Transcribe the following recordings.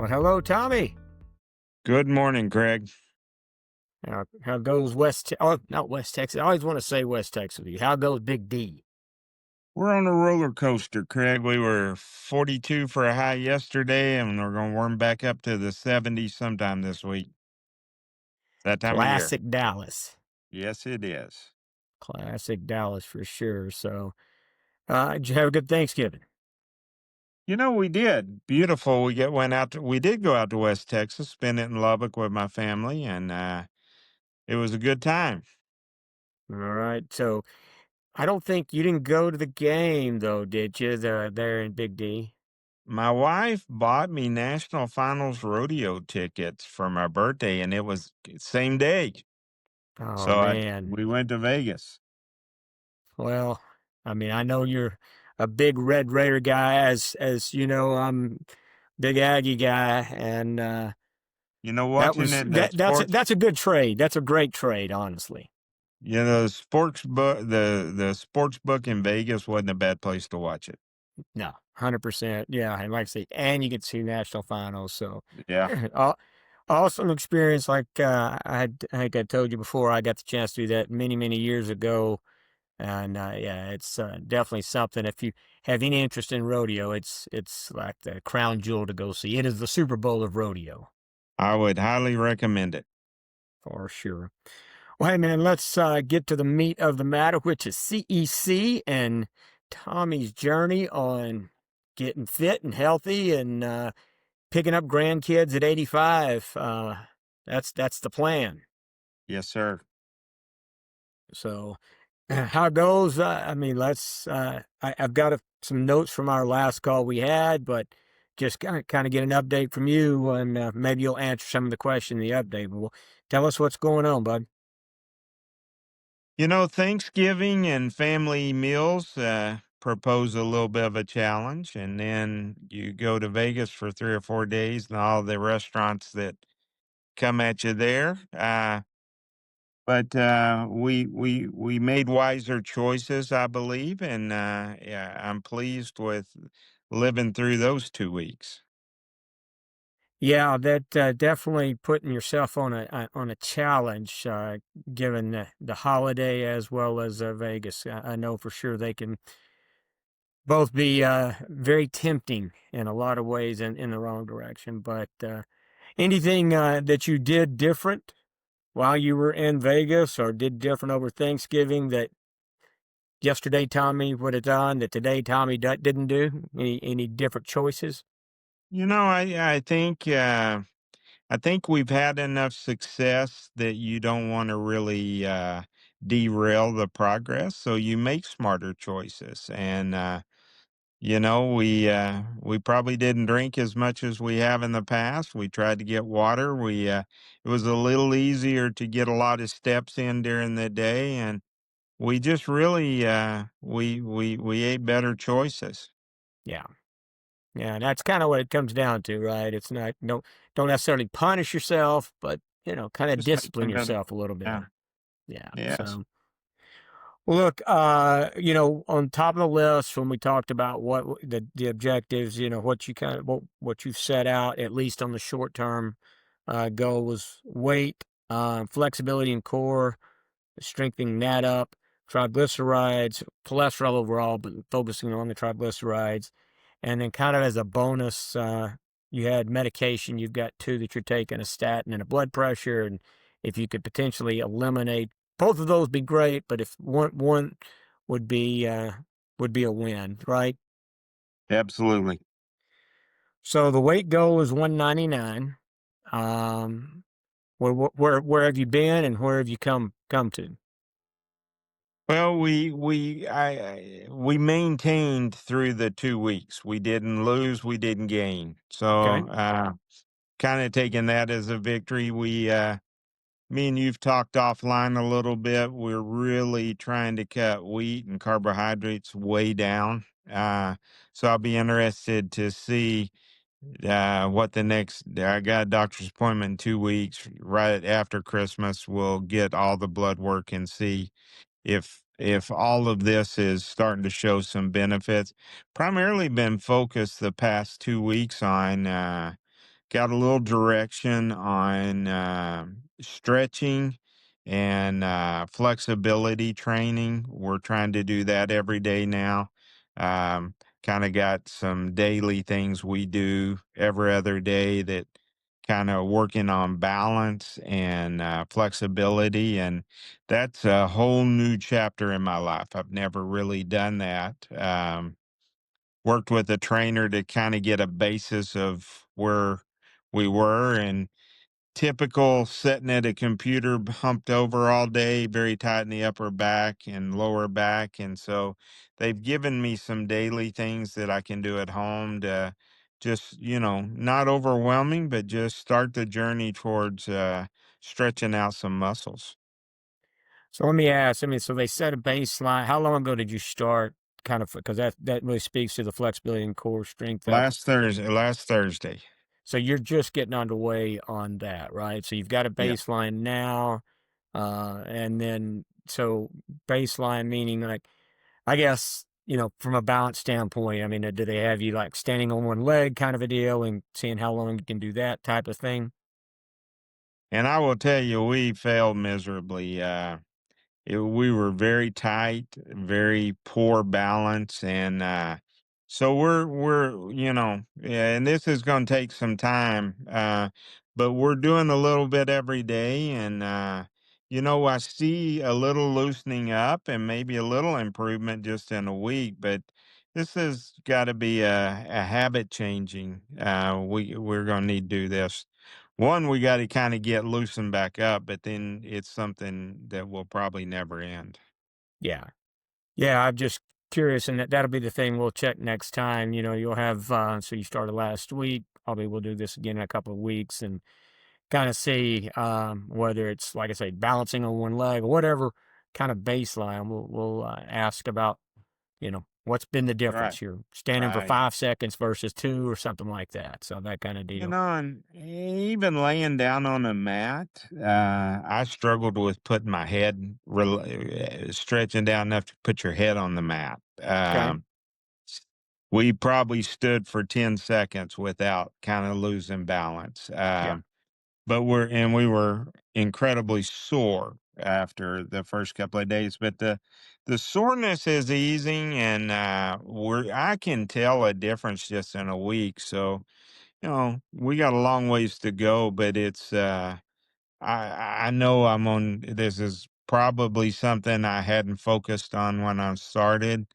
Well, hello, Tommy. Good morning, Greg. How goes Oh, not West Texas. I always want to say West Texas with you. How goes Big D? We're on a roller coaster, Craig. We were 42 for a high yesterday, and we're going to warm back up to the 70s sometime this week. That time of year. Classic Dallas. Yes, it is. Classic Dallas for sure. So, did you have a good Thanksgiving? We did. Beautiful. We did go out to West Texas, spend it in Lubbock with my family, and it was a good time. All right. So, I don't think you didn't go to the game though, did you? There in Big D. My wife bought me National Finals rodeo tickets for my birthday, and it was same day. Oh So man. we went to Vegas. Well, I mean, I know you're a big Red Raider guy, as you know, I'm big Aggie guy, and that Watching was it, that sports, that's a good trade. That's a great trade, honestly. the sports book in Vegas wasn't a bad place to watch it. No, 100%. Yeah, and like I say, and you get to see national finals. So, Yeah, aw- awesome experience. I think I told you before, I got the chance to do that many years ago, and yeah, it's definitely something. If you have any interest in rodeo, it's like the crown jewel to go see. It is the Super Bowl of rodeo I would highly recommend it. for sure. Well, hey man, let's get to the meat of the matter, which is CEC and Tommy's journey on getting fit and healthy and picking up grandkids at 85. That's the plan. Yes, sir. So, how it goes? I mean, I've got some notes from our last call we had, but just kind of get an update from you, and maybe you'll answer some of the question in the update. Well, tell us what's going on, bud. Thanksgiving and family meals propose a little bit of a challenge, and then you go to Vegas for 3 or 4 days, and all the restaurants that come at you there. But we made wiser choices, I believe, and yeah, I'm pleased with living through those 2 weeks. Yeah, that definitely putting yourself on a challenge, given the holiday as well as Vegas. I know for sure they can both be very tempting in a lot of ways in the wrong direction. But anything that you did different while you were in Vegas, or did different over Thanksgiving that yesterday Tommy would have done that today Tommy didn't do? Any different choices? I think we've had enough success that you don't want to really derail the progress, so you make smarter choices. And we probably didn't drink as much as we have in the past. We tried to get water. It was a little easier to get a lot of steps in during the day, and we just really we ate better choices. Yeah. Yeah, that's kind of what it comes down to, right? It's not don't necessarily punish yourself, but kind of Just make discipline them better. yourself a little bit. Yeah. Yeah. Yes. So, well, look, on top of the list when we talked about the objectives, what you kind of what you've set out at least on the short term goal was weight, flexibility and core, strengthening that up, triglycerides, cholesterol overall, but focusing on the triglycerides. And then kind of as a bonus, you had medication. You've got two that you're taking, a statin and a blood pressure. And if you could potentially eliminate both of those, be great. But if one would be a win, right? Absolutely. So the weight goal is 199. Um, where have you been and where have you come to? Well, we maintained through the 2 weeks. We didn't lose, we didn't gain. Okay. So kind of taking that as a victory. Me and you've talked offline a little bit. We're really trying to cut wheat and carbohydrates way down. So I'll be interested to see what the next. I got a doctor's appointment in 2 weeks. Right after Christmas, we'll get all the blood work and see if all of this is starting to show some benefits. Primarily been focused the past 2 weeks on got a little direction on stretching and flexibility training. We're trying to do that every day now. Um, Kind of got some daily things we do every other day that kind of working on balance and flexibility. And that's a whole new chapter in my life. I've never really done that. Worked with a trainer to kind of get a basis of where we were, and typical sitting at a computer humped over all day, very tight in the upper back and lower back. And so they've given me some daily things that I can do at home to just, not overwhelming, but just start the journey towards stretching out some muscles. So let me ask, I mean, so they set a baseline. How long ago did you start kind of, because that really speaks to the flexibility and core strength up. Last Thursday. So you're just getting underway on that, right? So you've got a Yeah. baseline now, and then so baseline meaning like, I guess, from a balance standpoint, I mean, do they have you like standing on one leg kind of a deal and seeing how long you can do that type of thing? And I will tell you, we failed miserably. We were very tight, very poor balance, and so yeah, and this is going to take some time, but we're doing a little bit every day, and I see a little loosening up and maybe a little improvement just in a week, but this has got to be a habit changing. We're going to need to do this. One, we gotta kinda get loosened back up, but then it's something that will probably never end. Yeah. Yeah, I'm just curious, and that'll be the thing we'll check next time. You'll have so you started last week. Probably we'll do this again in a couple of weeks and kind of see whether it's like I say, balancing on one leg or whatever kind of baseline. We'll ask about what's been the Right, difference. You're standing for right. 5 seconds versus two or something like that. So that kind of deal. And even laying down on a mat, I struggled with putting my head stretching down enough to put your head on the mat. Okay. S We probably stood for 10 seconds without kinda losing balance. Yeah. We were incredibly sore after the first couple of days, but the soreness is easing, and I can tell a difference just in a week. So, we got a long ways to go, but I know this is probably something I hadn't focused on when I started,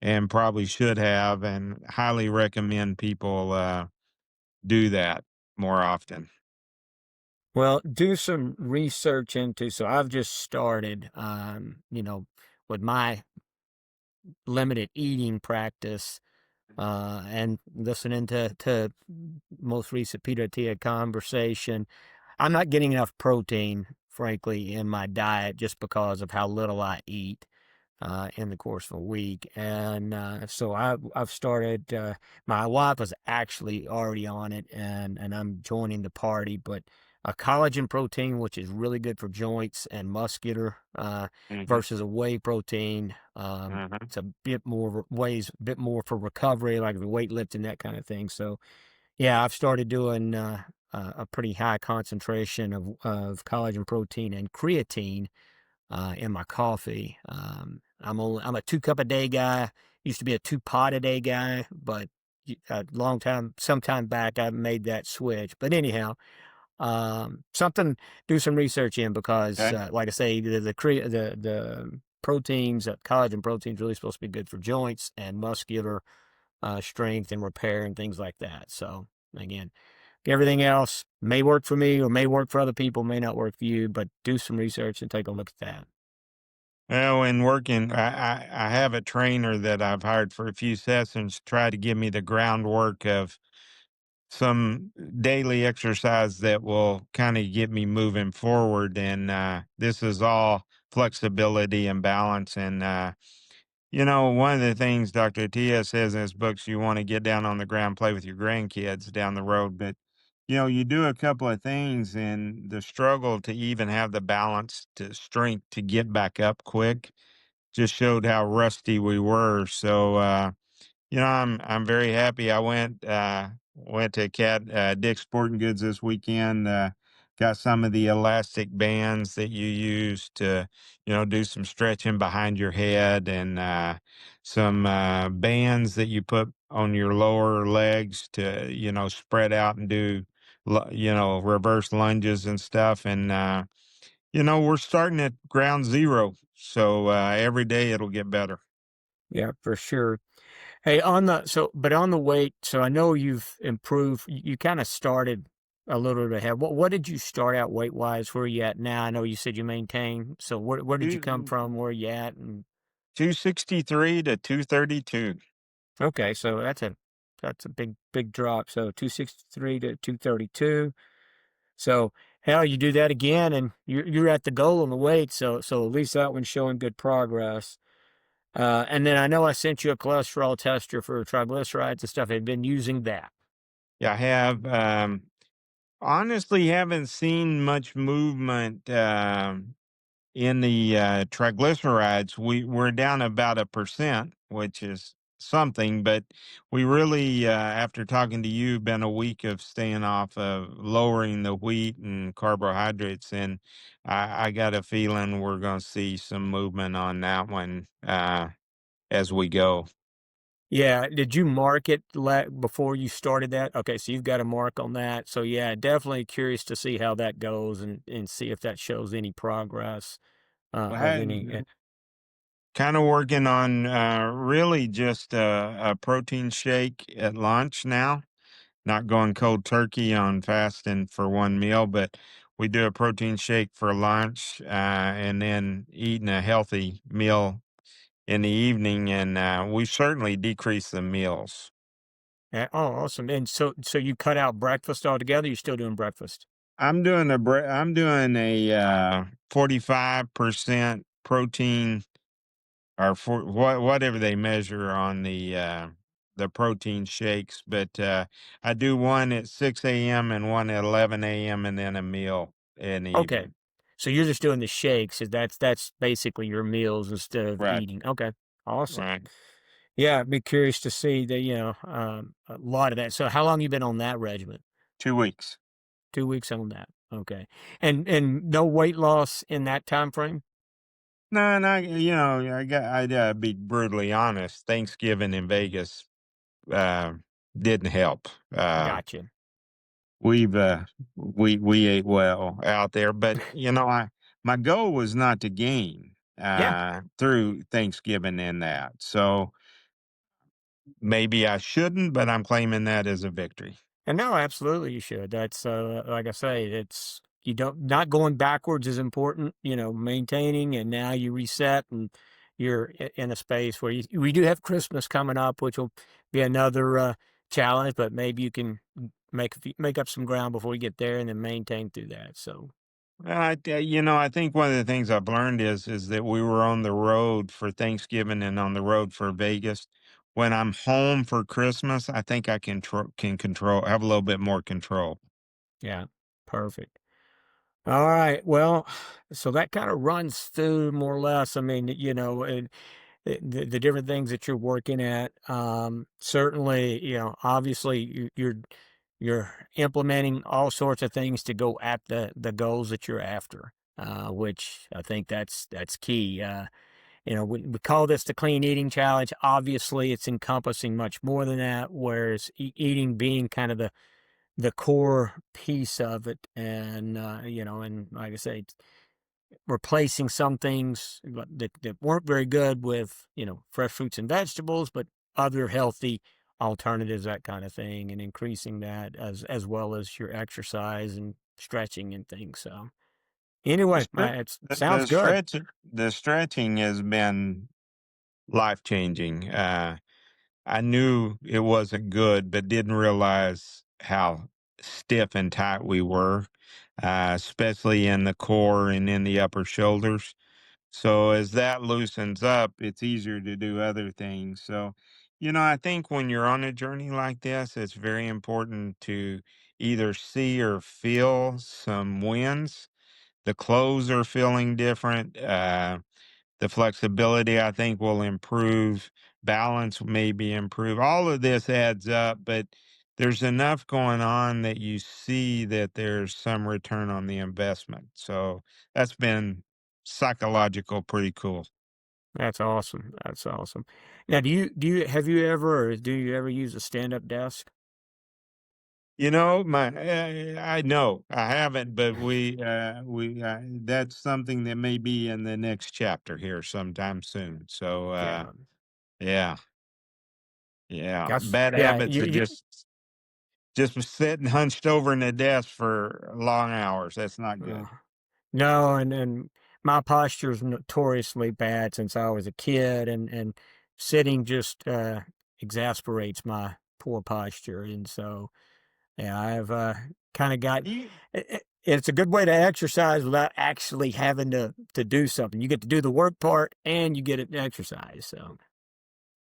and probably should have, and highly recommend people do that more often. Well, do some research into. So I've just started, with my limited eating practice and listening to most recent Peter Attia conversation. I'm not getting enough protein, frankly, in my diet just because of how little I eat in the course of a week. And so I've started. My wife was actually already on it, and I'm joining the party. But a collagen protein, which is really good for joints and muscular, Mhm, versus a whey protein. mhm. It's a bit more weighs a bit more for recovery, like the weightlifting, that kind of thing. So yeah, I've started doing a pretty high concentration of collagen protein and creatine in my coffee. I'm a 2 cup a day guy. Used to be a 2 pot a day guy, but a long time, some time back, I made that switch. But anyhow, something do some research in because, Okay. like I say, the proteins, collagen proteins, really supposed to be good for joints and muscular strength and repair and things like that. So again, everything else may work for me or may work for other people, may not work for you, but do some research and take a look at that. Well, in working, I have a trainer that I've hired for a few sessions to try to give me the groundwork of some daily exercise that will kind of get me moving forward. And this is all flexibility and balance. And one of the things Dr. Tia says in his books, you want to get down on the ground, play with your grandkids down the road. But, you do a couple of things, and the struggle to even have the balance to strength to get back up quick just showed how rusty we were. So, I'm very happy I went Went to Dick's Sporting Goods this weekend. Got some of the elastic bands that you use to, do some stretching behind your head, and some bands that you put on your lower legs to, spread out and do, reverse lunges and stuff. And, we're starting at ground zero. So every day it'll get better. Yeah, for sure. Hey, but on the weight, so I know you've improved. You kind of started a little bit ahead. What did you start out weight wise? Where are you at now? I know you said you maintain. So where did you come from? Where are you at? And 263 to 232. okay, so that's a big drop. So 263 to 232. So hell, you do that again, and you're at the goal on the weight. So at least that one's showing good progress. And then I know I sent you a cholesterol tester for triglycerides and stuff. I've been using that. Yeah, I have. Honestly, haven't seen much movement in the triglycerides. We're down about 1%, which is something, but we really, after talking to you, been a week of staying off of lowering the wheat and carbohydrates, and I got a feeling we're going to see some movement on that one as we go. Yeah. Did you mark it before you started that? Okay, so you've got a mark on that. So yeah, definitely curious to see how that goes and see if that shows any progress I of any. had kind of working on really just a protein shake at lunch now. Not going cold turkey on fasting for one meal, but we do a protein shake for lunch, and then eating a healthy meal in the evening. And we certainly decrease the meals. Oh, awesome! And so you cut out breakfast altogether. You're still doing breakfast. I'm doing a 45% protein, or for whatever they measure on the protein shakes. But I do one at 6 a.m. and one at 11 a.m. and then a meal in the Okay. evening. So you're just doing the shakes. That's basically your meals instead of Right, eating. Okay. Awesome. right. Yeah, I'd be curious to see a lot of that. So how long you been on that regimen? 2 weeks. 2 weeks on that. Okay. And no weight loss in that time frame? No, no, I'd be brutally honest. Thanksgiving in Vegas uh, didn't help. Gotcha. We ate well out there, but I my goal was not to gain Yeah. through Thanksgiving in that. So maybe I shouldn't, but I'm claiming that as a victory. And no, absolutely you should. That's like I say, it's you don't not going backwards is important, maintaining and now you reset and you're in a space where we do have Christmas coming up, which will be another challenge, but maybe you can make up some ground before you get there and then maintain through that. So I think one of the things I've learned is that we were on the road for Thanksgiving and on the road for Vegas. When I'm home for Christmas, I think I can control, have a little bit more control. yeah, perfect. All right. Well, so that kind of runs through more or less. I mean, the different things that you're working at. Certainly, obviously you're implementing all sorts of things to go at the goals that you're after, which I think that's key. We call this the clean eating challenge. Obviously, it's encompassing much more than that. Whereas eating being kind of the core piece of it, and like I say, replacing some things that weren't very good with, fresh fruits and vegetables, but other healthy alternatives, that kind of thing, and increasing that as well as your exercise and stretching and things. So The, anyway, stre- it the, sounds the good. stretch the stretching has been life changing. I knew it wasn't good, but didn't realize how stiff and tight we were, especially in the core and in the upper shoulders. So as that loosens up, it's easier to do other things. So, I think when you're on a journey like this, it's very important to either see or feel some wins. The clothes are feeling different. The flexibility, I think, will improve. Balance maybe improve. All of this adds up, but there's enough going on that you see that there's some return on the investment. So that's been psychological pretty cool. That's awesome. That's awesome. Now, have you ever or do you ever use a stand-up desk? You know, I know I haven't, but that's something that may be in the next chapter here sometime soon. So, Yeah. yeah, yeah, That's bad yeah, habits are just sitting hunched over in the desk for long hours. That's not uh, good. no, and my posture is notoriously bad since I was a kid, and sitting just exasperates my poor posture, and so yeah, I've kind of got. You, It's a good way to exercise without actually having to do something. You get to do the work part, and you get it exercise. So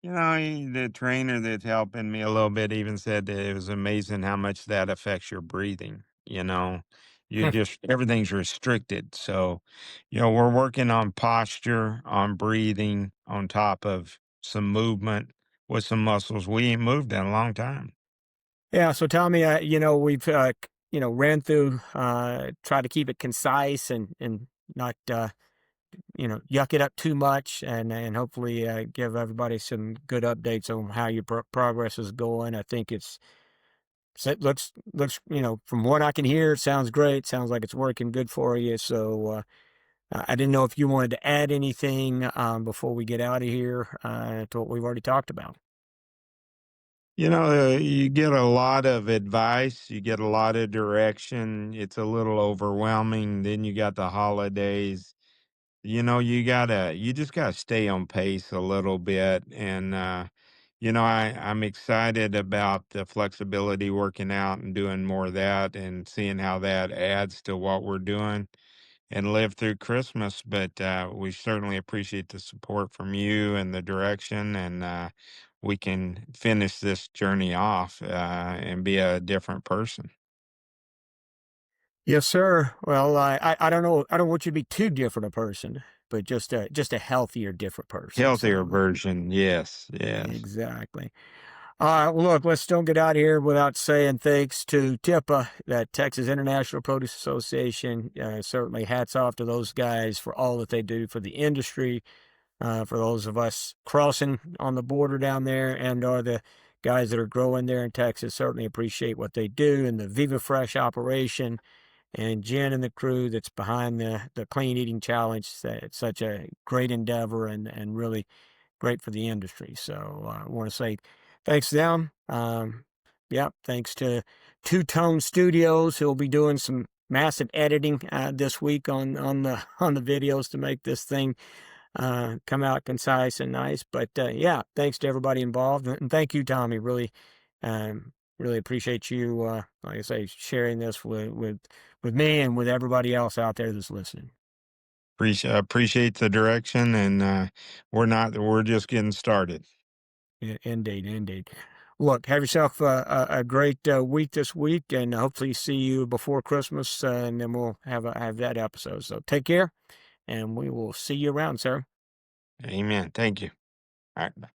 you know, the trainer that's helping me a little bit even said that it was amazing how much that affects your breathing. You know, you just everything's restricted. So, we're working on posture, on breathing, on top of some movement with some muscles we ain't moved in a long time. yeah, so tell me, we've ran through, try to keep it concise and not yuck it up too much, and hopefully give everybody some good updates on how your progress is going. I think looks from what I can hear, it sounds great. Sounds like it's working good for you. So I didn't know if you wanted to add anything before we get out of here to what we've already talked about. You get a lot of advice, you get a lot of direction. It's a little overwhelming. Then you got the holidays. You just gotta stay on pace a little bit. And, I'm excited about the flexibility working out and doing more of that and seeing how that adds to what we're doing and live through Christmas. But we certainly appreciate the support from you and the direction. And we can finish this journey off and be a different person, Yes, sir. Well, I don't know. I don't want you to be too different a person, but just a healthier, different person. healthier So version. Yes, yes. exactly. All right. Well, look, let's don't get out of here without saying thanks to TIPA, that Texas International Produce Association. Certainly, hats off to those guys for all that they do for the industry. For those of us crossing on the border down there, and are the guys that are growing there in Texas, certainly appreciate what they do, and the Viva Fresh operation and Jen and the crew that's behind the Clean Eating Challenge. It's such a great endeavor and really great for the industry. So I want to say thanks to them. Yeah, thanks to Two Tone Studios, who'll be doing some massive editing this week on the on the videos to make this thing come out concise and nice. But yeah, thanks to everybody involved, and thank you, Tommy. Really appreciate you, like I say, sharing this with me and with everybody else out there that's listening. Appreciate the direction, and we're just getting started. Indeed, indeed. Look, have yourself a great week this week, and hopefully see you before Christmas, and then we'll have that episode. So take care, and we will see you around, sir. Amen. Thank you. All right. Bye.